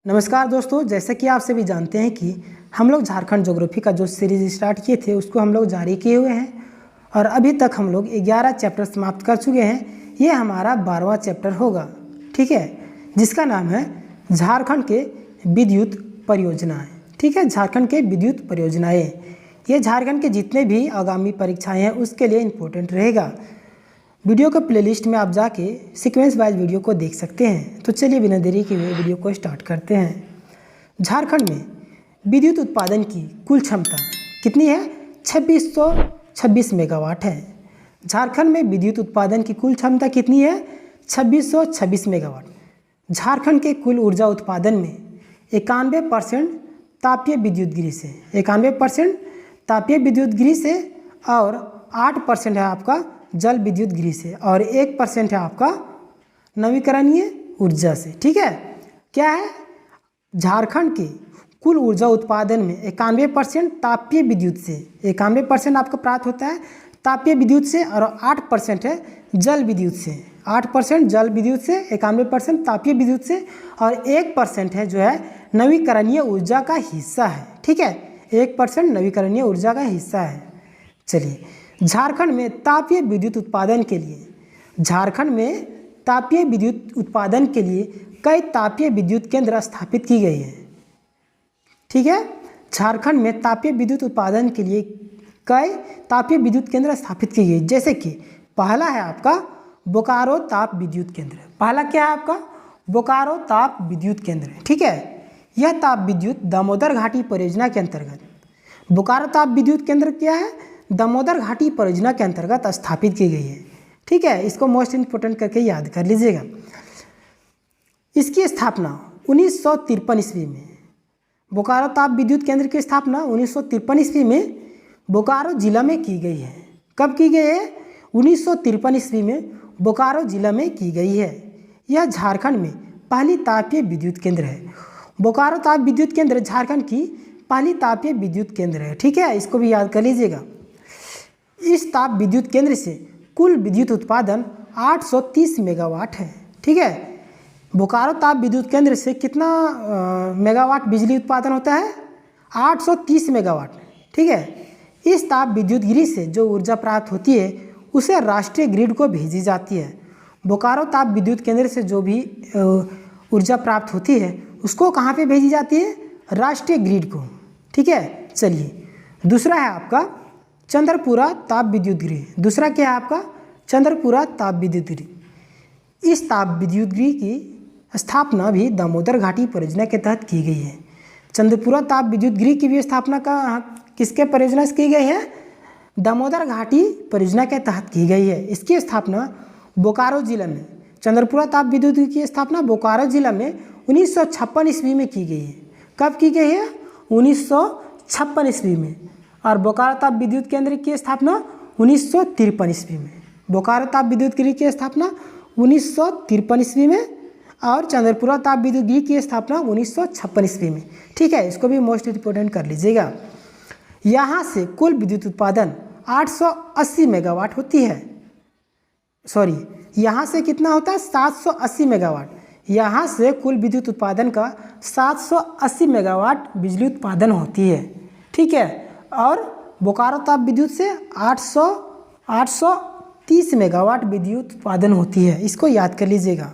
नमस्कार दोस्तों, जैसा कि आप सभी जानते हैं कि हम लोग झारखंड ज्योग्राफी का जो सीरीज स्टार्ट किए थे उसको हम लोग जारी किए हुए हैं और अभी तक हम लोग 11 चैप्टर समाप्त कर चुके हैं। ये हमारा 12वां चैप्टर होगा, ठीक है, जिसका नाम है झारखंड के विद्युत परियोजनाएं। ठीक है, झारखंड के विद्युत परियोजनाएं ये झारखंड के जितने भी आगामी परीक्षाएँ हैं उसके लिए इम्पोर्टेंट रहेगा। वीडियो का प्लेलिस्ट में आप जाके सीक्वेंस वाइज वीडियो को देख सकते हैं। तो चलिए बिना देरी के हुए वीडियो को स्टार्ट करते हैं। झारखंड में विद्युत उत्पादन की कुल क्षमता कितनी है? 2626 मेगावाट है। झारखंड में विद्युत उत्पादन की कुल क्षमता कितनी है? 2626 मेगावाट। झारखंड के कुल ऊर्जा उत्पादन में 91% तापीय विद्युत गृह से, 91% तापीय विद्युत गृह से और 8% है आपका जल विद्युत गृह से और 1% है आपका नवीकरणीय ऊर्जा से। ठीक है, क्या है? झारखंड के कुल ऊर्जा उत्पादन में 91% तापीय विद्युत से, 91% आपका प्राप्त होता है तापीय विद्युत से और 8% है जल विद्युत से। 8% जल विद्युत से, 91% तापीय विद्युत से और 1% है जो है नवीकरणीय ऊर्जा का हिस्सा है। ठीक है, 1% नवीकरणीय ऊर्जा का हिस्सा है। चलिए, झारखंड में तापीय विद्युत उत्पादन के लिए, झारखंड में तापीय विद्युत उत्पादन के लिए कई तापीय विद्युत केंद्र स्थापित की गई है। ठीक है, झारखंड में तापीय विद्युत उत्पादन के लिए कई तापीय विद्युत केंद्र स्थापित की गई, जैसे कि पहला है आपका बोकारो ताप विद्युत केंद्र। पहला क्या है आपका? बोकारो ताप विद्युत केंद्र। ठीक है, यह ताप विद्युत दामोदर घाटी परियोजना के अंतर्गत, बोकारो ताप विद्युत केंद्र क्या है? दामोदर घाटी परियोजना के अंतर्गत स्थापित की गई है। ठीक है, इसको मोस्ट इंपोर्टेंट करके याद कर लीजिएगा। इसकी स्थापना 1953 ईस्वी में, बोकारो ताप विद्युत केंद्र की स्थापना 1953 ईस्वी में बोकारो जिला में की गई है। कब की गई है? 1953 ईस्वी में बोकारो जिला में की गई है। यह झारखंड में पहली तापीय विद्युत केंद्र है। बोकारो ताप विद्युत केंद्र झारखंड की पहली तापीय विद्युत केंद्र है। ठीक है, इसको भी याद कर लीजिएगा। इस ताप विद्युत केंद्र से कुल विद्युत उत्पादन 830 मेगावाट है। ठीक है, बोकारो ताप विद्युत केंद्र से कितना मेगावाट बिजली उत्पादन होता है? 830 मेगावाट। ठीक है, इस ताप विद्युत गृह से जो ऊर्जा प्राप्त होती है उसे राष्ट्रीय ग्रिड को भेजी जाती है। बोकारो ताप विद्युत केंद्र से जो भी ऊर्जा प्राप्त होती है उसको कहाँ पे भेजी जाती है? राष्ट्रीय ग्रिड को। ठीक है, चलिए, दूसरा है आपका चंद्रपुरा ताप विद्युत गृह। दूसरा क्या है आपका? चंद्रपुरा ताप विद्युत गृह। इस ताप विद्युत गृह की स्थापना भी दामोदर घाटी परियोजना के तहत की गई है। चंद्रपुरा ताप विद्युत गृह की भी स्थापना किसके परियोजना से की गई है? दामोदर घाटी परियोजना के तहत की गई है। इसकी स्थापना बोकारो जिला में, चंद्रपुरा ताप विद्युत गृह की स्थापना बोकारो जिला में 1956 ईस्वी में की गई है। कब की गई है? 1956 ईस्वी में। और बोकारो ताप विद्युत केंद्र की स्थापना 1953 ईस्वी में। बोकारो ताप विद्युत गृह की स्थापना 1953 ईस्वी में और चंद्रपुरा ताप विद्युत गृह की स्थापना 1956 ईस्वी में। ठीक है, इसको भी मोस्ट इंपोर्टेंट कर लीजिएगा। यहाँ से कुल विद्युत उत्पादन 880 मेगावाट होती है। सॉरी, यहाँ से कितना होता है? 780 मेगावाट। यहाँ से कुल विद्युत उत्पादन का 780 मेगावाट बिजली उत्पादन होती है। ठीक है, और बोकारो ताप विद्युत से 830 मेगावाट विद्युत उत्पादन होती है। इसको याद कर लीजिएगा।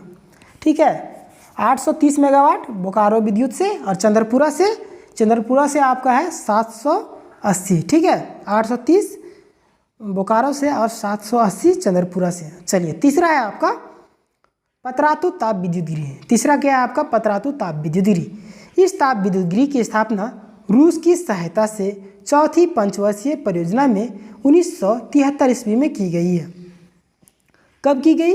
ठीक है, 830 मेगावाट बोकारो विद्युत से और चंद्रपुरा से आपका है 780। ठीक है, 830 बोकारो से और 780 चंद्रपुरा से। चलिए, तीसरा है आपका पतरातू ताप विद्युत गृह। तीसरा क्या है आपका? पतरातू ताप विद्युत गृह। इस ताप विद्युत गृह की स्थापना रूस की सहायता से चौथी पंचवर्षीय परियोजना में 1973 ईस्वी में की गई है। कब की गई?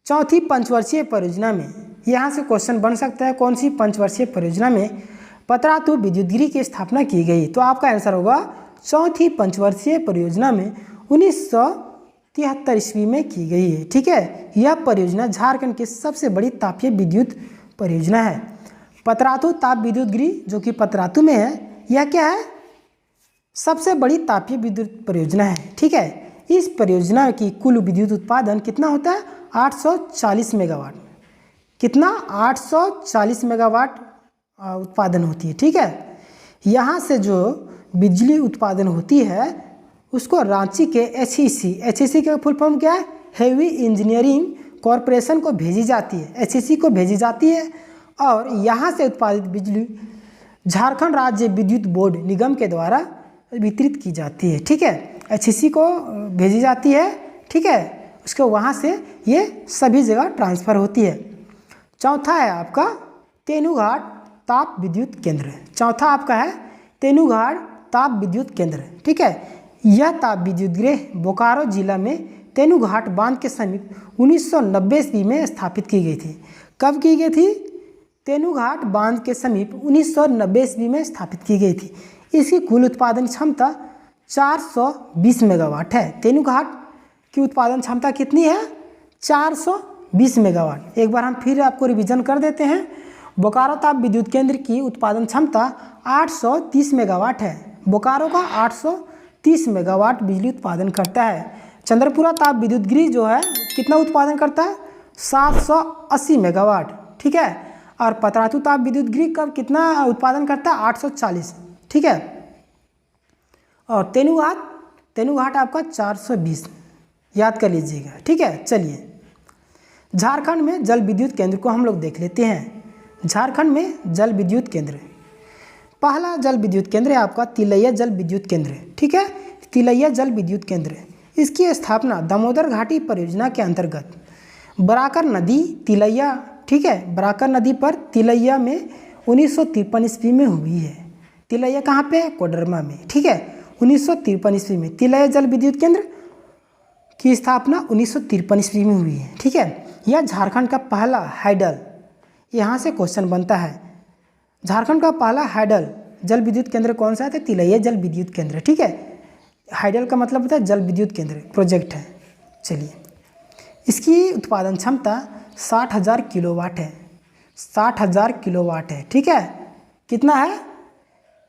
चौथी पंचवर्षीय परियोजना में। यहाँ से क्वेश्चन बन सकता है कौन सी पंचवर्षीय परियोजना में पतरातू विद्युत गृह की स्थापना की गई? तो आपका आंसर होगा चौथी पंचवर्षीय परियोजना में 1973 ईस्वी में की गई है। ठीक है, यह परियोजना झारखंड की सबसे बड़ी तापीय विद्युत परियोजना है। पतरातू ताप विद्युत गृह जो कि पतरातू में है, यह क्या है? सबसे बड़ी तापीय विद्युत परियोजना है। ठीक है, इस परियोजना की कुल विद्युत उत्पादन कितना होता है? 840 मेगावाट। कितना 840 मेगावाट उत्पादन होती है। ठीक है, यहाँ से जो बिजली उत्पादन होती है उसको रांची के एचईसी का फुल फॉर्म क्या है, हेवी इंजीनियरिंग कॉरपोरेशन को भेजी जाती है, एचईसी को भेजी जाती है। और यहाँ से उत्पादित बिजली झारखंड राज्य विद्युत बोर्ड निगम के द्वारा वितरित की जाती है। ठीक है, एचईसी को भेजी जाती है। ठीक है, उसके वहाँ से ये सभी जगह ट्रांसफ़र होती है। चौथा है आपका तेनूघाट ताप विद्युत केंद्र। चौथा आपका है तेनूघाट ताप विद्युत केंद्र। ठीक है, यह ताप विद्युत गृह बोकारो जिला में तेनूघाट बांध के समीप 1990 ईस्वी में स्थापित की गई थी। कब की गई थी? तेनूघाट बांध के समीप 1990 ईस्वी में स्थापित की गई थी। इसकी कुल उत्पादन क्षमता 420 मेगावाट है। तेनूघाट की उत्पादन क्षमता कितनी है? 420 मेगावाट। एक बार हम फिर आपको रिवीजन कर देते हैं। बोकारो ताप विद्युत केंद्र की उत्पादन क्षमता 830 मेगावाट है। बोकारो का 830 मेगावाट बिजली उत्पादन करता है। चंद्रपुरा ताप विद्युत गृह जो है कितना उत्पादन करता है? 780 मेगावाट। ठीक है, और पतरातू ताप विद्युत गृह का कितना उत्पादन करता है? 840। ठीक है, और तेनूघाट आपका 420, याद कर लीजिएगा। ठीक है, चलिए झारखंड में जल विद्युत केंद्र को हम लोग देख लेते हैं। झारखंड में जल विद्युत केंद्र, पहला जल विद्युत केंद्र है आपका तिलैया जल विद्युत केंद्र। ठीक है, तिलैया जल विद्युत केंद्र, इसकी स्थापना दामोदर घाटी परियोजना के अंतर्गत बराकर नदी तिलैया, ठीक है, बराकर नदी पर तिलैया में 1953 ईस्वी में हुई है। तिलैया कहाँ पे? कोडरमा में। ठीक है, 1953 ईस्वी में तिलैया जल विद्युत केंद्र की स्थापना 1953 ईस्वी में हुई है। ठीक है, यह झारखंड का पहला हाइडल, यहाँ से क्वेश्चन बनता है, झारखंड का पहला हाइडल जल विद्युत केंद्र कौन सा है? तो तिलैया जल विद्युत केंद्र। ठीक है, हाइडल का मतलब होता है जल विद्युत केंद्र, प्रोजेक्ट है। चलिए, इसकी उत्पादन क्षमता 60,000 किलोवाट है। 60,000 किलोवाट है। ठीक है, कितना है?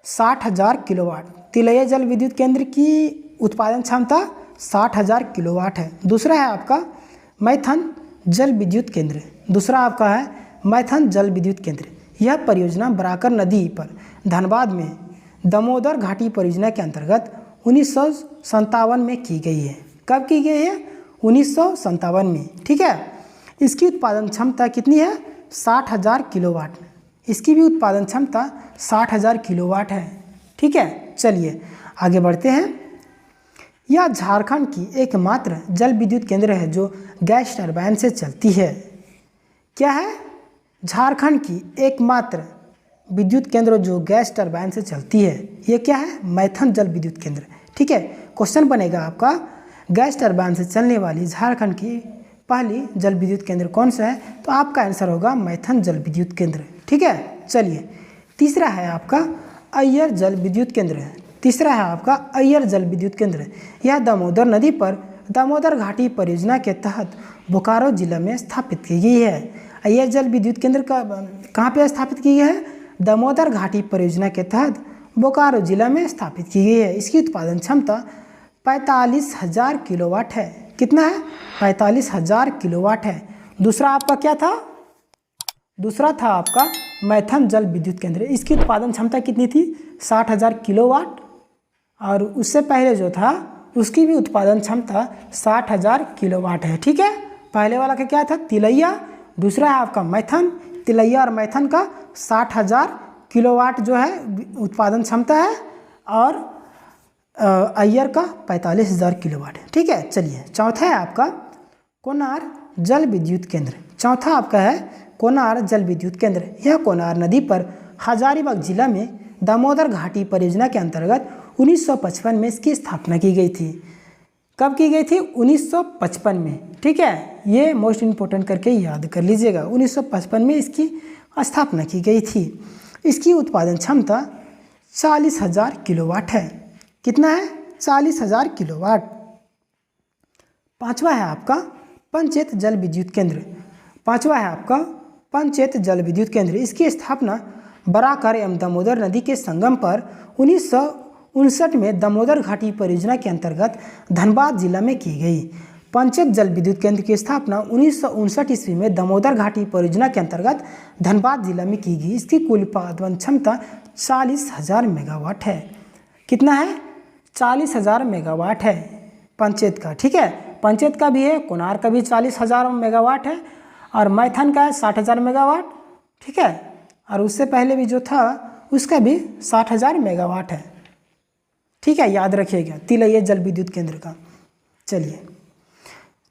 60,000 किलोवाट। तिलैया जल विद्युत केंद्र की उत्पादन क्षमता 60,000 किलोवाट है। दूसरा है आपका मैथन जल विद्युत केंद्र। दूसरा आपका है मैथन जल विद्युत केंद्र। यह परियोजना बराकर नदी पर धनबाद में दामोदर घाटी परियोजना के अंतर्गत 1957 में की गई है। कब की गई है? 1957 में। ठीक है, इसकी उत्पादन क्षमता कितनी है? 60,000 किलोवाट। इसकी भी उत्पादन क्षमता 60,000 किलोवाट है। ठीक है, चलिए आगे बढ़ते हैं। यह झारखंड की एकमात्र जल विद्युत केंद्र है जो गैस टरबाइन से चलती है। क्या है? झारखंड की एकमात्र विद्युत केंद्र जो गैस टरबाइन से चलती है, ये क्या है? मैथन जल विद्युत केंद्र। ठीक है, क्वेश्चन बनेगा आपका गैस टरबाइन से चलने वाली झारखंड की पहली जल विद्युत केंद्र कौन सा है? तो आपका आंसर होगा मैथन जल विद्युत केंद्र। ठीक है, चलिए तीसरा है आपका अय्यर जल विद्युत केंद्र। तीसरा है आपका अय्यर जल विद्युत केंद्र। यह दामोदर नदी पर दामोदर घाटी परियोजना के तहत बोकारो जिला में स्थापित की गई है। अय्यर जल विद्युत केंद्र का कहाँ पे स्थापित की गई है? दामोदर घाटी परियोजना के तहत बोकारो जिला में स्थापित की गई है। इसकी उत्पादन क्षमता 45,000 किलोवाट है। कितना है? 45,000 किलोवाट है। दूसरा आपका क्या था? दूसरा था आपका मैथन जल विद्युत केंद्र। इसकी उत्पादन क्षमता कितनी थी? 60,000 किलोवाट। और उससे पहले जो था उसकी भी उत्पादन क्षमता 60,000 किलोवाट है। ठीक है, पहले वाला का क्या था? तिलैया। दूसरा है आपका मैथन। तिलैया और मैथन का 60,000 किलोवाट जो है उत्पादन क्षमता है, और अय्यर का 45,000 किलोवाट है। ठीक है, चलिए चौथा है आपका कोनार जल विद्युत केंद्र। चौथा आपका है कोनार जल विद्युत केंद्र। यह कोनार नदी पर हजारीबाग जिला में दामोदर घाटी परियोजना के अंतर्गत 1955 में इसकी स्थापना की गई थी। कब की गई थी? 1955 में। ठीक है, ये मोस्ट इम्पोर्टेंट करके याद कर लीजिएगा। 1955 में इसकी स्थापना की गई थी। इसकी उत्पादन क्षमता 40,000 किलोवाट है। कितना है? 40,000 किलोवाट। पांचवा है आपका पंचेत जल विद्युत केंद्र। पांचवा है आपका पंचेत जल विद्युत केंद्र। इसकी स्थापना बराकर एवं दामोदर नदी के संगम पर 1959 में दामोदर घाटी परियोजना के अंतर्गत धनबाद जिला में की गई। पंचेत जल विद्युत केंद्र की स्थापना 1959 ईस्वी में दामोदर घाटी परियोजना के अंतर्गत धनबाद जिला में की गई। इसकी कुल उत्पादन क्षमता 40,000 मेगावाट है। कितना है? 40,000 मेगावाट है पंचेत का। ठीक है, पंचेत का भी है, कोनार का भी 40,000 मेगावाट है और मैथन का है 60,000 मेगावाट। ठीक है, और उससे पहले भी जो था उसका भी 60,000 मेगावाट है। ठीक है, याद रखिएगा तिलैया जल विद्युत केंद्र का। चलिए,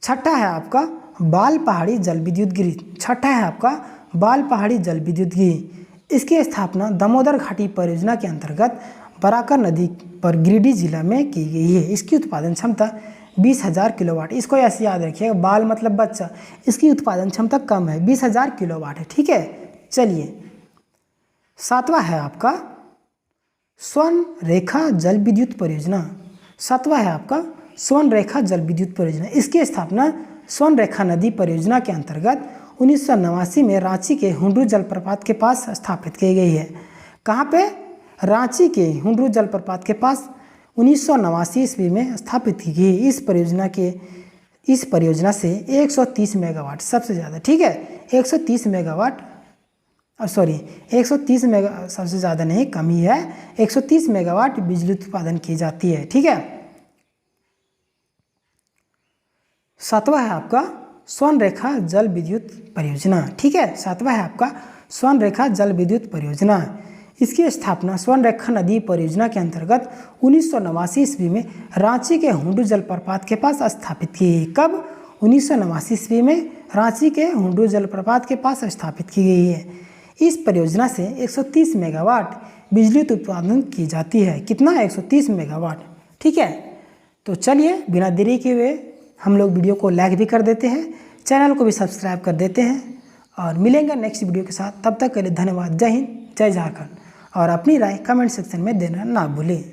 छठा है आपका बाल पहाड़ी जल विद्युत गिरिज। छठा है आपका बाल पहाड़ी जल विद्युत गिरिज। इसकी स्थापना दामोदर घाटी परियोजना के अंतर्गत बराकर नदी पर गिरिडीह जिला में की गई है। इसकी उत्पादन क्षमता 20,000 किलोवाट। इसको ऐसे याद रखिएगा, बाल मतलब बच्चा, इसकी उत्पादन क्षमता कम है, 20,000 किलोवाट है। ठीक है, चलिए, सातवां है आपका स्वर्ण रेखा जल विद्युत परियोजना। सातवां है आपका स्वर्ण रेखा जल विद्युत परियोजना। इसकी स्थापना स्वर्ण रेखा नदी परियोजना के अंतर्गत 1989 में रांची के हुंडरू जलप्रपात के पास स्थापित की गई है। कहाँ पे? रांची के हुंडरू जलप्रपात के पास 1989 ईस्वी में स्थापित की गई। इस परियोजना से 130 मेगावाट सबसे ज़्यादा। ठीक है, 130 मेगावाट, सॉरी 130 मेगा, सबसे ज़्यादा नहीं, कम ही है, 130 मेगावाट बिजली उत्पादन की जाती है। ठीक है, सातवां है आपका स्वर्ण रेखा जल विद्युत परियोजना। ठीक है, सातवां है आपका स्वर्ण रेखा जल विद्युत परियोजना। इसकी स्थापना स्वर्ण रेखा नदी परियोजना के अंतर्गत 1989 ईस्वी में रांची के हुंडरू जलप्रपात के पास स्थापित की गई। कब? 1989 ईस्वी में रांची के हुंडरू जलप्रपात के पास स्थापित की गई है। इस परियोजना से 130 मेगावाट बिजली उत्पादन की जाती है। कितना? 130 मेगावाट। ठीक है, तो चलिए बिना देरी किए हुए हम लोग वीडियो को लाइक भी कर देते हैं, चैनल को भी सब्सक्राइब कर देते हैं और मिलेंगे नेक्स्ट वीडियो के साथ। तब तक के लिए धन्यवाद। जय हिंद, जय झारखंड। और अपनी राय कमेंट सेक्शन में देना ना भूलें।